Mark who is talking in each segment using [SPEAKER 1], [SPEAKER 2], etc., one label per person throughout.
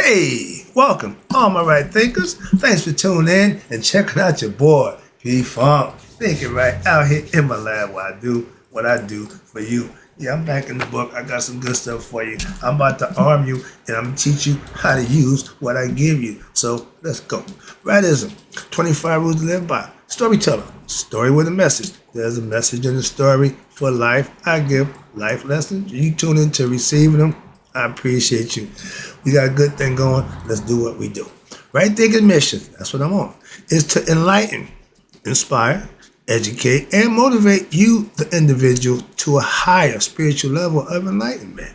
[SPEAKER 1] Hey, welcome, all my right thinkers. Thanks for tuning in and checking out your boy, P-Funk. Thinking right out here in my lab while I do what I do for you. Yeah, I'm back in the book. I got some good stuff for you. I'm about to arm you and I'm going to teach you how to use what I give you. So let's go. Rightism, 25 rules to live by. Storyteller, story with a message. There's a message in the story for life. I give life lessons. You tune in to receiving them. I appreciate you. We got a good thing going. Let's do what we do. Right thinking mission, that's what I'm on, is to enlighten, inspire, educate, and motivate you, the individual, to a higher spiritual level of enlightenment.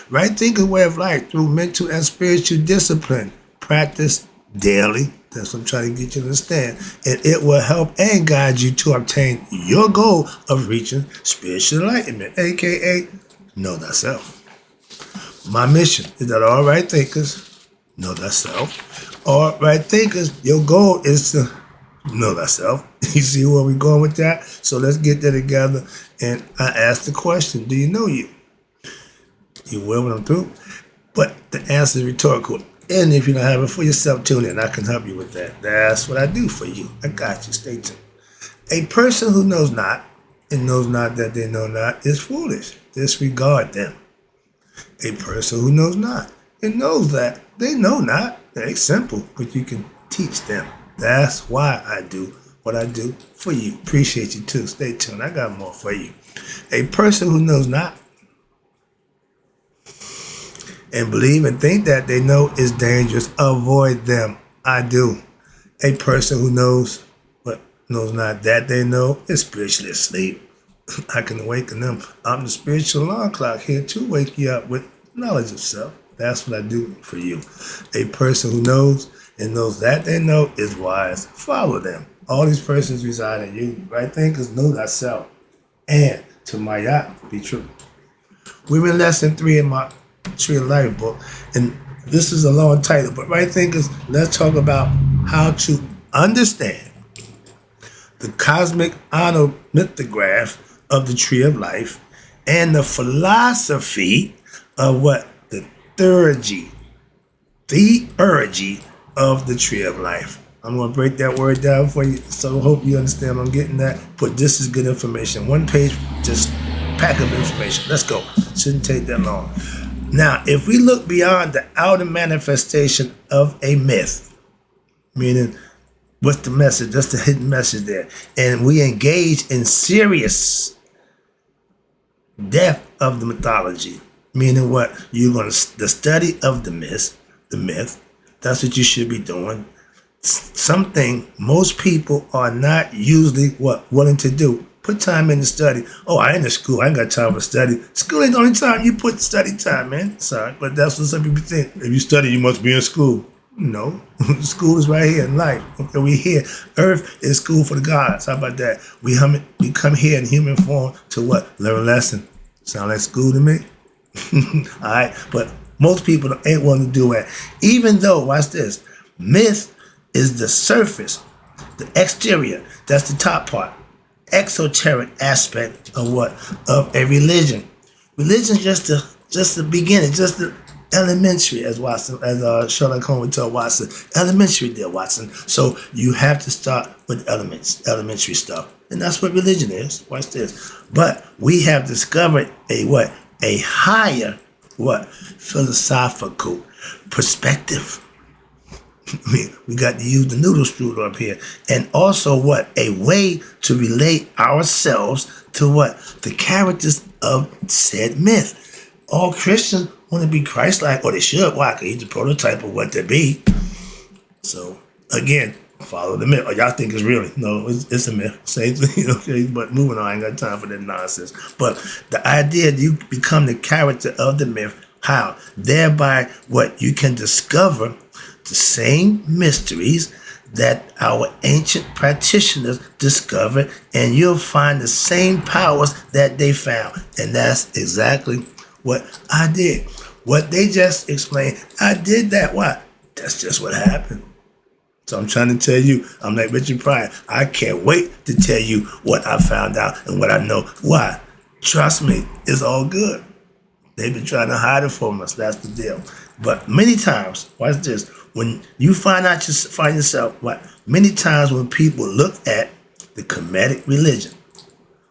[SPEAKER 1] Right thinking way of life through mental and spiritual discipline. Practice daily. That's what I'm trying to get you to understand. And it will help and guide you to obtain your goal of reaching spiritual enlightenment, aka know thyself. My mission is that all right thinkers know thyself. All right thinkers, your goal is to know thyself. You see where we're going with that? So let's get that together. And I ask the question, do you know you? You will when I'm through. But the answer is rhetorical. And if you don't have it for yourself, tune in. I can help you with that. That's what I do for you. I got you. Stay tuned. A person who knows not and knows not that they know not is foolish. Disregard them. A person who knows not and knows that they know not. Very simple, but you can teach them. That's why I do what I do for you. Appreciate you too. Stay tuned. I got more for you. A person who knows not and believe and think that they know is dangerous. Avoid them. I do. A person who knows but knows not that they know is spiritually asleep. I can awaken them. I'm the spiritual alarm clock here to wake you up with knowledge of self. That's what I do for you. A person who knows and knows that they know is wise. Follow them. All these persons reside in you. Right thinkers know thyself. And to my yacht, be true. We're in lesson 3 in my Tree of Life book. And this is a long title. But right thinkers, let's talk about how to understand the Cosmiconomythograph of the Tree of Life and the philosophy of what the theurgy of the Tree of Life. I'm going to break that word down for you, so I hope you understand I'm getting that. But this is good information. One page, just pack of information. Let's go. Shouldn't take that long. Now, if we look beyond the outer manifestation of a myth, meaning what's the message? That's the hidden message there. And we engage in serious depth of the mythology, meaning what? You're going to, the study of the myth, that's what you should be doing. Something most people are not usually willing to do. Put time in the study. Oh, I ain't in school. I ain't got time for study. School ain't the only time you put study time, man. Sorry, but that's what some people think. If you study, you must be in school. No, school is right here in life. Okay, we here. Earth is school for the gods. How about that? We come here in human form to what? Learn a lesson. Sound like school to me? All right, but most people ain't willing to do that. Even though, watch this, myth is the surface, the exterior. That's the top part. Exoteric aspect of what? Of a religion. Religion is just the beginning, just the elementary, as Sherlock Holmes told Watson. Elementary, dear Watson. So you have to start with elementary stuff. And that's what religion is. Watch this. But we have discovered a higher philosophical perspective. We got to use the noodle strudel up here. And also a way to relate ourselves to the characters of said myth. All Christians want to be Christ-like, or they should. Why? Because he's the prototype of what they be. So, again, follow the myth. Or y'all think it's really? No, it's a myth. Same thing, okay? But moving on, I ain't got time for that nonsense. But the idea that you become the character of the myth, how? Thereby, you can discover the same mysteries that our ancient practitioners discovered, and you'll find the same powers that they found. And that's exactly what I did. What they just explained, I did that. Why? That's just what happened. So I'm trying to tell you, I'm like Richard Pryor. I can't wait to tell you what I found out and what I know. Why? Trust me, it's all good. They've been trying to hide it from us. That's the deal. But many times, watch this, when you find yourself, what? Many times when people look at the Kemetic religion,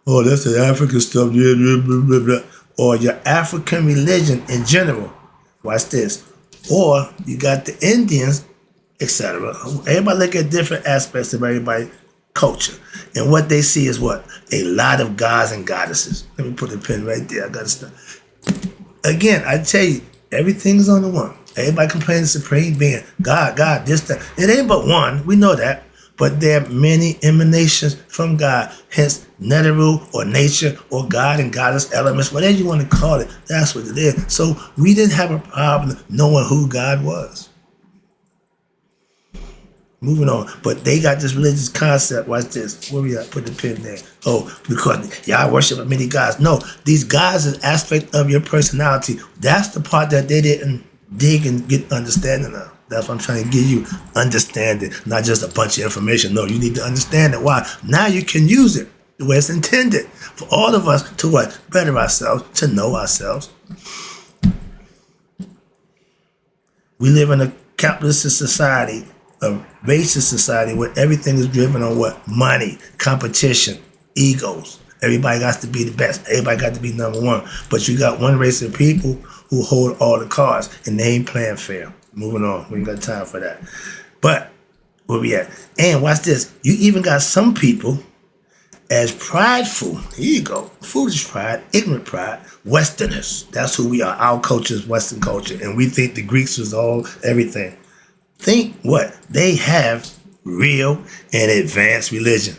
[SPEAKER 1] oh, that's the African stuff, yeah, blah, blah, blah, blah, or your African religion in general, watch this, or you got the Indians, etc. Everybody look at different aspects of everybody's culture, and what they see is what? A lot of gods and goddesses. Let me put a pin right there. I got to stop. Again, I tell you, everything is on the one. Everybody complains supreme being, God, this, that. It ain't but one. We know that. But there are many emanations from God. Hence, Neteru or nature or God and goddess elements, whatever you want to call it, that's what it is. So we didn't have a problem knowing who God was. Moving on. But they got this religious concept. Watch this. Where we at? Put the pin there. Oh, because y'all worship many gods. No, these gods is aspect of your personality. That's the part that they didn't dig and get understanding of. That's what I'm trying to give you, understanding, not just a bunch of information. No, you need to understand it. Why? Now you can use it the way it's intended for all of us to what? Better ourselves, to know ourselves. We live in a capitalist society, a racist society where everything is driven on what? Money, competition, egos. Everybody got to be the best. Everybody got to be number one. But you got one race of people who hold all the cards, and they ain't playing fair. Moving on. We ain't got time for that. But where we at? And watch this. You even got some people as prideful. Here you go. Foolish pride, ignorant pride, Westerners. That's who we are. Our culture is Western culture. And we think the Greeks was all everything. Think what? They have real and advanced religion.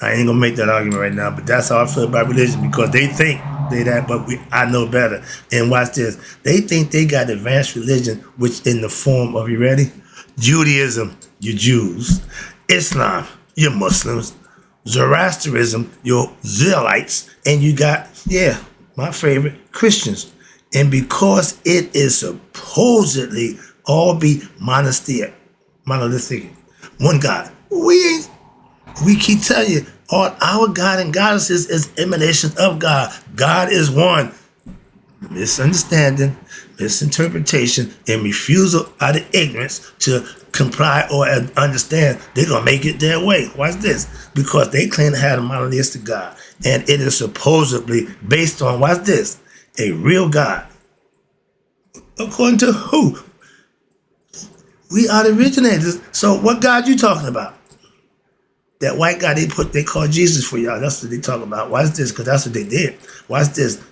[SPEAKER 1] I ain't gonna make that argument right now, but that's how I feel about religion, because they think they that, but I know better. And watch this. They think they got advanced religion, which in the form of, you ready? Judaism, you Jews. Islam, you Muslims. Zoroastrianism, your Zealots. And you got, my favorite, Christians. And because it is supposedly all be monolithic, one God, we keep telling you, all our God and goddesses is emanation of God. God is one. Misunderstanding, misinterpretation, and refusal out of ignorance to comply or understand, they're going to make it their way. Watch this. Because they claim to have a monotheistic God. And it is supposedly based on, watch this, a real God. According to who? We are the originators. So what God you talking about? That white guy they call Jesus for y'all. That's what they talk about. Watch this, because that's what they did. Watch this.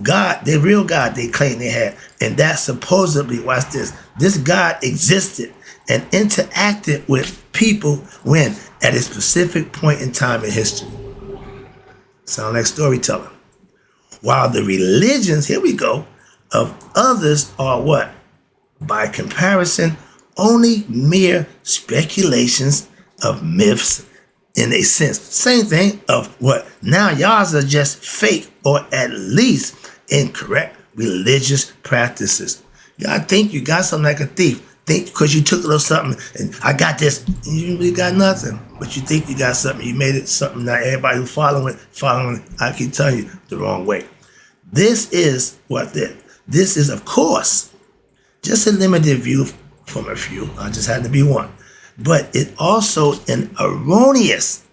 [SPEAKER 1] God, the real God they claim they had. And that supposedly, watch this God existed and interacted with people when? At a specific point in time in history. Sound like storytelling. While the religions, here we go, of others are what? By comparison, only mere speculations of myths in a sense. Same thing of what? Now y'all are just fake or at least incorrect religious practices. Y'all think you got something like a thief. Think because you took a little something and I got this, and you really got nothing. But you think you got something, you made it something that everybody who following, I keep telling you, the wrong way. This is what this is, of course, just a limited view from a few. I just had to be one. But it also an erroneous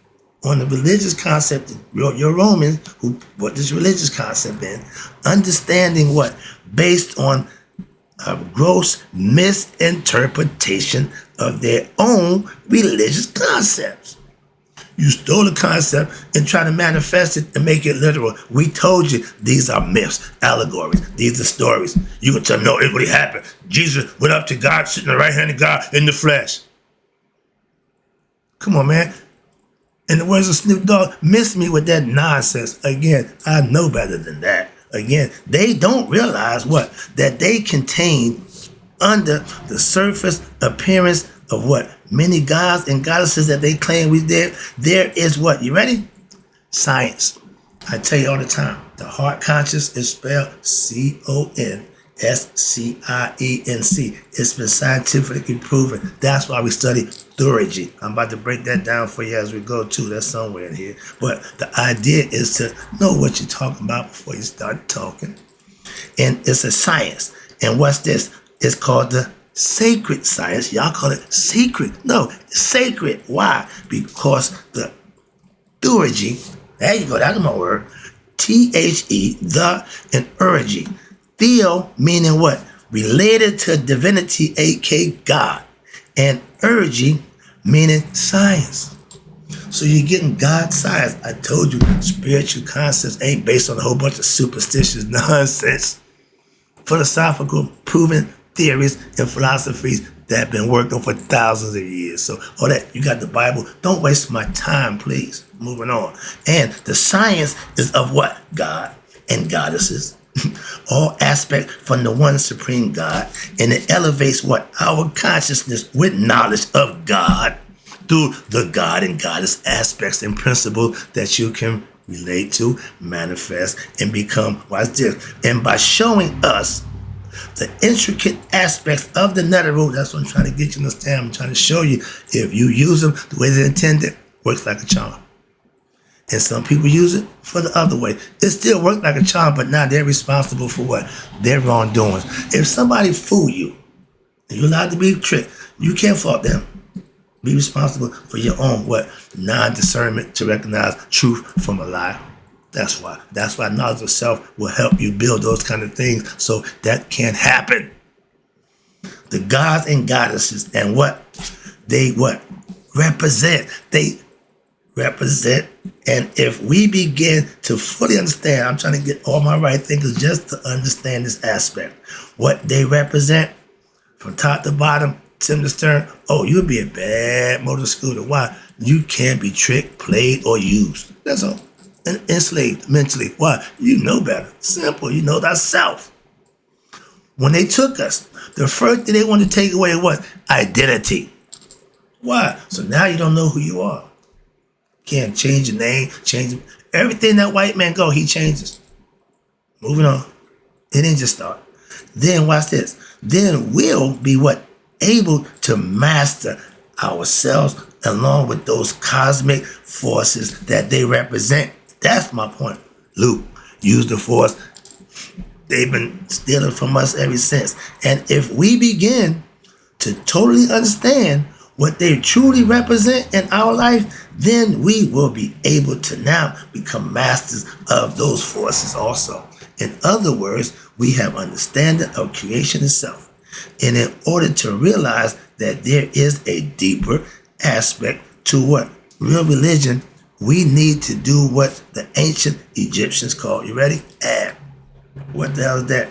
[SPEAKER 1] on the religious concept. Your Romans who put this religious concept in, understanding what? Based on a gross misinterpretation of their own religious concepts. You stole the concept and try to manifest it and make it literal. We told you these are myths, allegories. These are stories. You can tell me, no, it really happened. Jesus went up to God, sitting at the right hand of God in the flesh. Come on, man. In the words of Snoop Dogg, miss me with that nonsense. Again, I know better than that. Again, they don't realize what? That they contain under the surface appearance of what? Many gods and goddesses that they claim we did. There is what? You ready? Science. I tell you all the time, the heart conscious is spelled CON science. It's been scientifically proven. That's why we study theurgy. I'm about to break that down for you as we go too. That's somewhere in here. But the idea is to know what you're talking about before you start talking. And it's a science. And what's this? It's called the sacred science. Y'all call it secret. No, it's sacred. Why? Because the theurgy, there you go, that's my word. The, and urgy. Theo meaning what? Related to divinity, aka God. And urgy meaning science. So you're getting God science. I told you, spiritual concepts ain't based on a whole bunch of superstitious nonsense. Philosophical proven theories and philosophies that have been worked on for thousands of years. So all that, you got the Bible. Don't waste my time, please. Moving on. And the science is of what? God and goddesses. All aspect from the one supreme God. And it elevates what? Our consciousness with knowledge of God through the God and goddess aspects and principles that you can relate to, manifest, and become. Watch this. And by showing us the intricate aspects of the netherworld, that's what I'm trying to get you to understand. I'm trying to show you, if you use them the way they're intended, works like a charm. And some people use it for the other way. It still works like a charm, but now they're responsible for what? Their wrongdoings. If somebody fool you, and you're allowed to be tricked, you can't fault them. Be responsible for your own what? Non-discernment to recognize truth from a lie. That's why. That's why knowledge of self will help you build those kind of things so that can happen. The gods and goddesses and what? They what? Represent. They represent. And if we begin to fully understand, I'm trying to get all my right thinkers just to understand this aspect. What they represent from top to bottom, Tim to Stern, oh, you'll be a bad motor scooter. Why? You can't be tricked, played, or used. That's all. And enslaved mentally. Why? You know better. Simple. You know thyself. When they took us, the first thing they wanted to take away was identity. Why? So now you don't know who you are. Can't change your name, change everything that white man go, he changes. Moving on. It didn't just start. Then watch this. Then we'll be what? Able to master ourselves along with those cosmic forces that they represent. That's my point. Luke, use the force. They've been stealing from us ever since. And if we begin to totally understand what they truly represent in our life, then we will be able to now become masters of those forces also. In other words, we have understanding of creation itself. And in order to realize that there is a deeper aspect to what? Real religion, we need to do what the ancient Egyptians called, you ready? Ab. What the hell is that?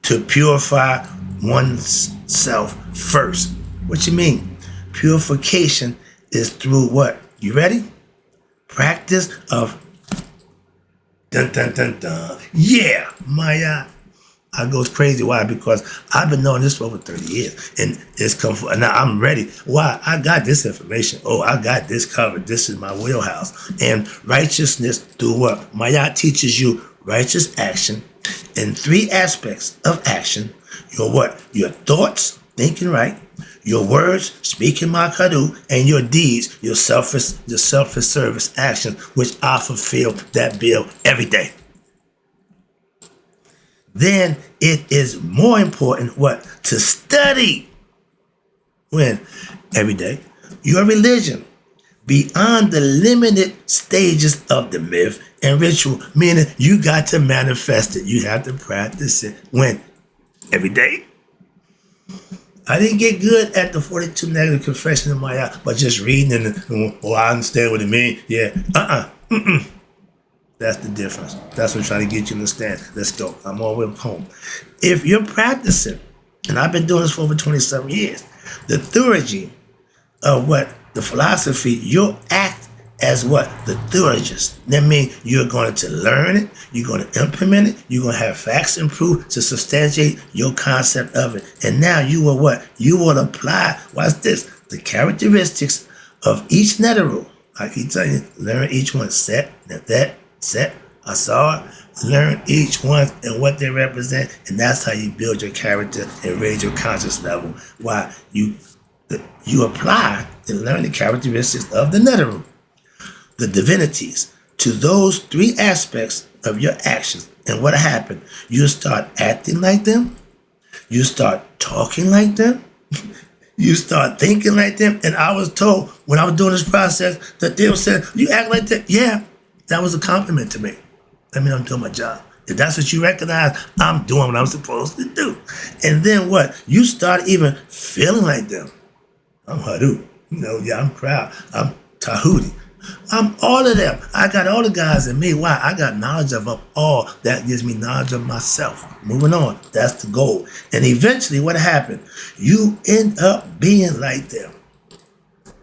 [SPEAKER 1] To purify oneself first. What you mean? Purification is through what? You ready? Practice of dun dun dun dun. Yeah, Maya. I goes crazy. Why? Because I've been knowing this for over 30 years. And it's come for, now I'm ready. Why? I got this information. Oh, I got this covered. This is my wheelhouse. And righteousness through what? Maya teaches you righteous action in 3 aspects of action. Your what? Your thoughts, thinking right. Your words, speaking makadu, and your deeds, your selfish service actions, which I fulfill that bill every day. Then it is more important what? To study. When? Every day. Your religion. Beyond the limited stages of the myth and ritual. Meaning you got to manifest it. You have to practice it. When? Every day. I didn't get good at the 42 negative confession in my eye, but just reading and, I understand what it means. Yeah. That's the difference. That's what I'm trying to get you to understand. Let's go. I'm all the way home. If you're practicing, and I've been doing this for over 27 years, the theurgy of what? The philosophy, you'll act as what? The theurgist. That means you're going to learn it, you're going to implement it, you're going to have facts and proof to substantiate your concept of it. And now you will what? You will apply, watch this, the characteristics of each netherworld. I keep telling you, learn each one. Set, asar, learn each one and what they represent, and that's how you build your character and raise your conscious level. Why you apply and learn the characteristics of the Netherroom, the divinities, to those three aspects of your actions. And what happened? You start acting like them, you start talking like them, you start thinking like them. And I was told when I was doing this process that they said, you act like that. Yeah, that was a compliment to me. That means I'm doing my job. If that's what you recognize, I'm doing what I'm supposed to do. And then what? You start even feeling like them. I'm Haru. Yeah, I'm proud. I'm Tahuti. I'm all of them. I got all the guys in me. Why? I got knowledge of them all. That gives me knowledge of myself. Moving on. That's the goal. And eventually what happened? You end up being like them.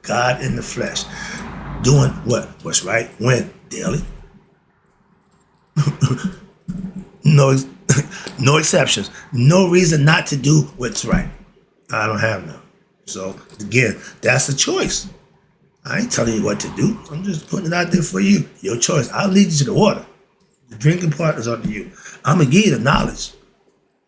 [SPEAKER 1] God in the flesh. Doing what? What's right? When? Daily. No exceptions. No reason not to do what's right. I don't have none. So again, that's a choice. I ain't telling you what to do. I'm just putting it out there for you. Your choice. I'll lead you to the water. The drinking part is up to you. I'm going to give you the knowledge.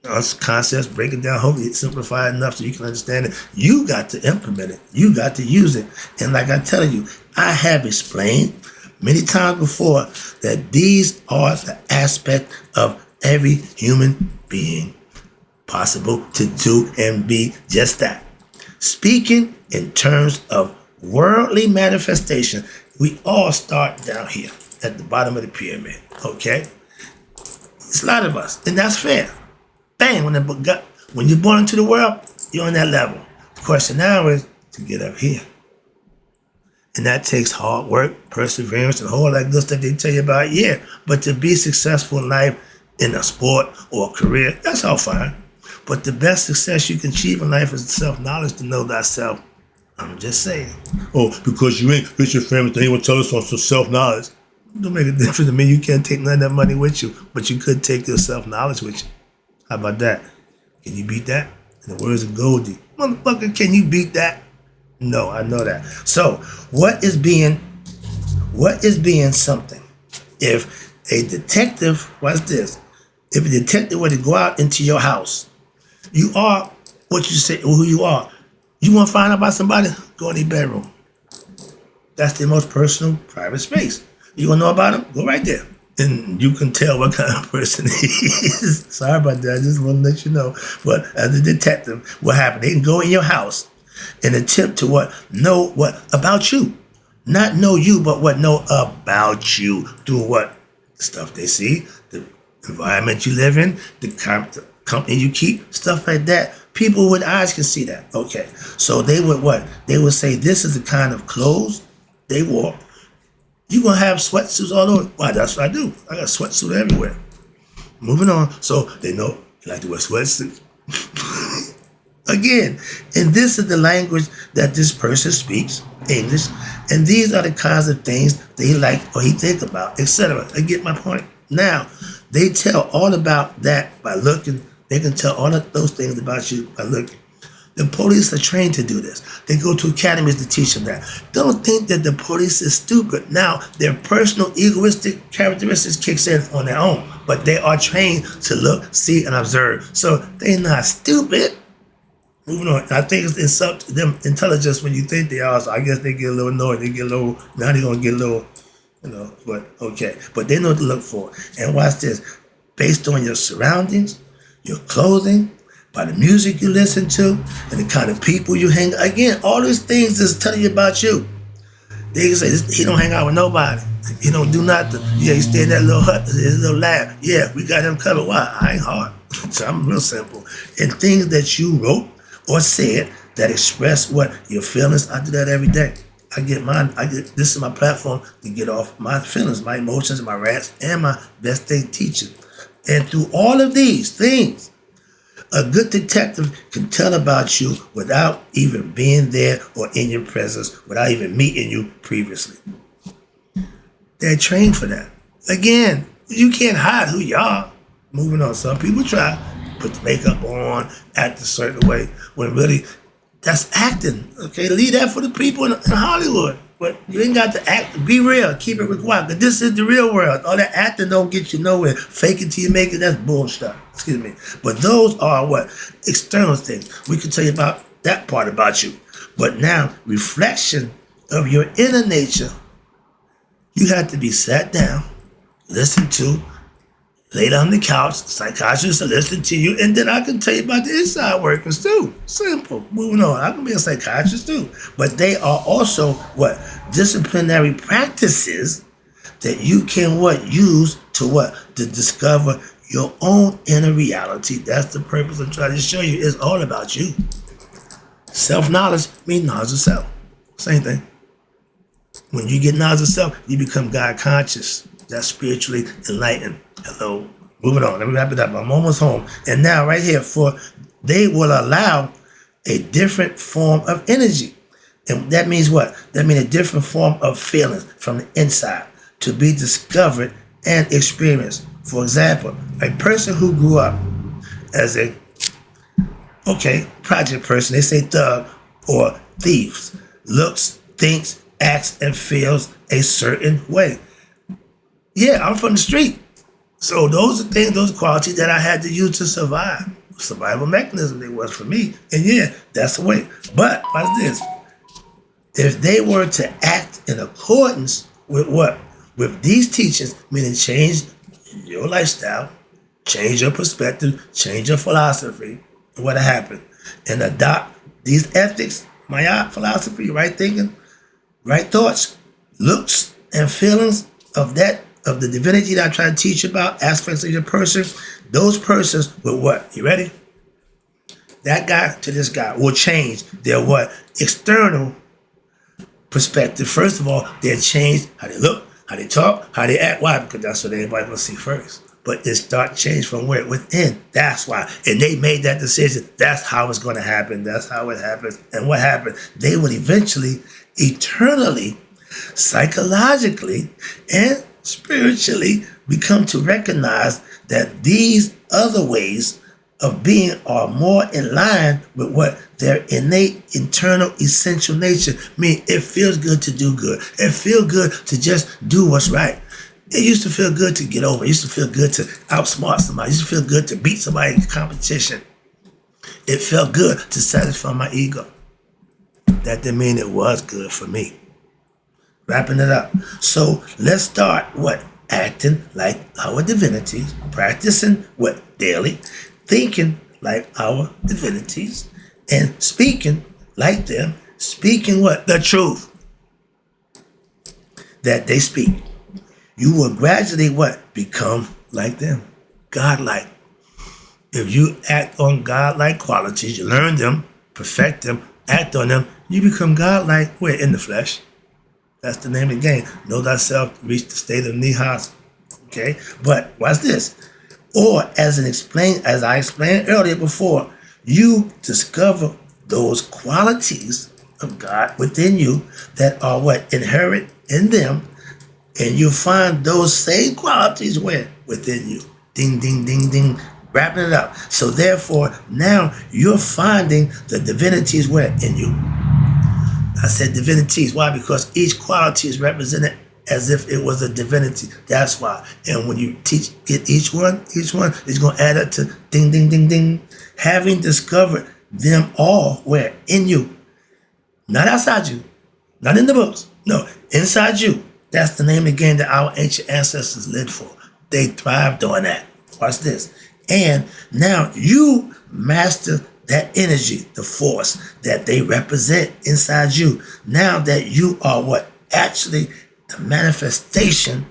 [SPEAKER 1] Us concepts, break it down, hopefully it's simplified enough so you can understand it. You got to implement it. You got to use it. And like I tell you, I have explained many times before that these are the aspect of every human being possible to do and be just that. Speaking in terms of worldly manifestation, we all start down here at the bottom of the pyramid, okay? It's a lot of us, and that's fair. Bang, when you're born into the world, you're on that level. The question now is to get up here. And that takes hard work, perseverance, and all that good stuff they tell you about, yeah. But to be successful in life, in a sport or a career, that's all fine. But the best success you can achieve in life is self-knowledge, to know thyself. I'm just saying. Oh, because you ain't rich and famous, they won't tell us on some self-knowledge. Don't make a difference to me. You can't take none of that money with you, but you could take your self-knowledge with you. How about that? Can you beat that? In the words of Goldie, motherfucker, can you beat that? No, I know that. So, what is being something? If a detective, watch this, if a detective were to go out into your house, you are what you say, who you are. You want to find out about somebody? Go in their bedroom. That's their most personal, private space. You want to know about them? Go right there. And you can tell what kind of person he is. Sorry about that. I just want to let you know. But as a detective, what happened? They can go in your house and attempt to know what about you. Not know you, but know about you through what? Stuff they see, the environment you live in, the company you keep, stuff like that. People with eyes can see that. Okay. So they would They would say this is the kind of clothes they wore. You're going to have sweatsuits all over. Why, that's what I do. I got sweatsuits everywhere. Moving on. So they know you like to wear sweatsuits. Again, and this is the language that this person speaks, English, and these are the kinds of things they like or he think about, etc. I get my point. Now, they tell all about that by looking. They can tell all of those things about you by looking. The police are trained to do this. They go to academies to teach them that. Don't think that the police is stupid. Now, their personal egoistic characteristics kicks in on their own, but they are trained to look, see, and observe. So they're not stupid. Moving on. I think it's up to them intelligence when you think they are. So I guess they get a little annoyed. They get a little, now they're going to get a little, but okay. But they know what to look for. And watch this. Based on your surroundings, your clothing, by the music you listen to, and the kind of people you hang. Again, all these things is telling you about you. They can say, he don't hang out with nobody. He don't do nothing. Yeah, he stay in that little hut, his little lab. Yeah, we got him covered. Why? I ain't hard. So I'm real simple. And things that you wrote or said that express what your feelings, I do that every day. I get mine. This is my platform to get off my feelings, my emotions, my rants, and my best day teaching. And through all of these things, a good detective can tell about you without even being there or in your presence, without even meeting you previously. They're trained for that. Again, you can't hide who you are. Moving on. Some people try, put the makeup on, act a certain way, when really that's acting. Okay, leave that for the people in Hollywood. But you ain't got to act. Be real. Keep it required. Because this is the real world. All that acting don't get you nowhere. Fake it till you make it. That's bullshit. Excuse me. But those are what? External things. We can tell you about that part about you. But now, reflection of your inner nature, you have to be sat down, listened to, laid on the couch, psychiatrists will listen to you, and then I can tell you about the inside workers too. Simple. Moving on. I can be a psychiatrist too. But they are also what? Disciplinary practices that you can what? Use to what? To discover your own inner reality. That's the purpose I'm trying to show you. It's all about you. Self-knowledge means knowledge of self. Same thing. When you get knowledge of self, you become God conscious. That's spiritually enlightened. Hello. Moving on. Let me wrap it up. I'm almost home. And now right here, for they will allow a different form of energy. And that means what? That means a different form of feelings from the inside to be discovered and experienced. For example, a person who grew up as a project person, they say thug or thieves, looks, thinks, acts, and feels a certain way. Yeah, I'm from the street. So those are things, those qualities that I had to use to survive. Survival mechanism it was for me. And yeah, that's the way. But watch this. If they were to act in accordance with what? With these teachings, meaning change your lifestyle, change your perspective, change your philosophy, what happened? And adopt these ethics, my philosophy, right thinking, right thoughts, looks, and feelings of the divinity that I try to teach about, aspects of your person, those persons will what? You ready? That guy to this guy will change their what? External perspective. First of all, they'll change how they look, how they talk, how they act. Why? Because that's what everybody will see first. But it start change from where? Within. That's why. And they made that decision. That's how it's going to happen. That's how it happens. And what happened? They would eventually, eternally, psychologically, and spiritually become to recognize that these other ways of being are more in line with what their innate, internal, essential nature. I mean, it feels good to do good. It feels good to just do what's right. It used to feel good to get over. It used to feel good to outsmart somebody. It used to feel good to beat somebody in competition. It felt good to satisfy my ego. That didn't mean it was good for me. Wrapping it up. So let's start what? Acting like our divinities, practicing what? Daily, thinking like our divinities, and speaking like them, speaking what? The truth that they speak. You will gradually what? Become like them. God-like. If you act on God-like qualities, you learn them, perfect them, act on them, you become God-like. Where? In the flesh. That's the name of the game. Know thyself, reach the state of nihas. Okay? But watch this. Or as I explained earlier before, you discover those qualities of God within you that are what? Inherent in them. And you find those same qualities where? Within you. Ding, ding, ding, ding. Wrapping it up. So therefore, now you're finding the divinities where? In you. I said divinities. Why? Because each quality is represented as if it was a divinity. That's why. And when you get each one is going to add up to ding, ding, ding, ding. Having discovered them all where? In you. Not outside you. Not in the books. No, inside you. That's the name of the game that our ancient ancestors lived for. They thrived on that. Watch this. And now you master that energy, the force that they represent inside you. Now that you are what? Actually the manifestation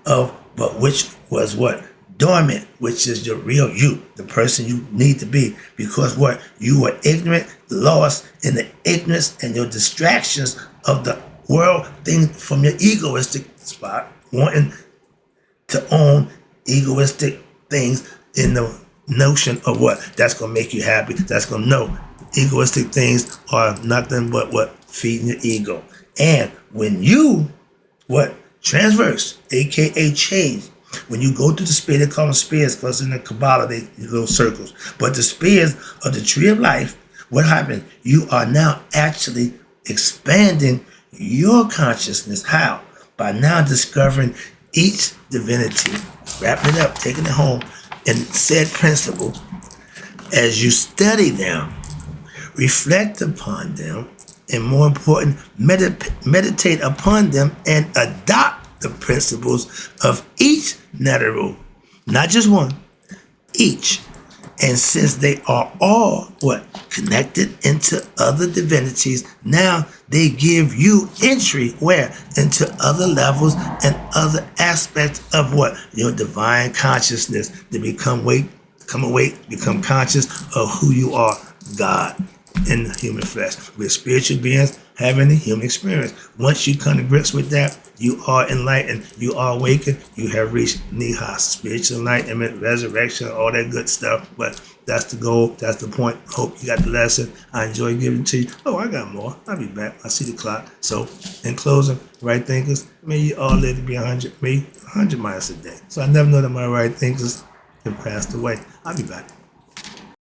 [SPEAKER 1] of but which was what? Dormant, which is your real you, the person you need to be. Because what? You were ignorant, lost in the ignorance and your distractions of the world thing from your egoistic spot, wanting to own egoistic things in the notion of what? That's going to make you happy. That's going to know egoistic things are nothing but what? Feeding your ego. And when you, what? Transverse, aka change. When you go through the spear, they call them spears because in the Kabbalah, they little circles. But the spears of the tree of life, what happened? You are now actually expanding your consciousness. How? By now discovering each divinity, wrapping it up, taking it home, and said principle. As you study them, reflect upon them, and more important, meditate upon them and adopt the principles of each Neteru. Not just one, each. And since they are all what? Connected into other divinities, now they give you entry where? Into other levels and other aspects of what? Your divine consciousness to become awake, become conscious of who you are, God in the human flesh. We're spiritual beings having a human experience. Once you come to grips with that, you are enlightened, you are awakened, you have reached Nihas, spiritual enlightenment, resurrection, all that good stuff. But that's the goal, that's the point. Hope you got the lesson. I enjoy giving it to you. Oh, I got more. I'll be back. I see the clock. So, in closing, right thinkers, may you all live to be 100 miles a day. So I never know that my right thinkers have passed away. I'll be back.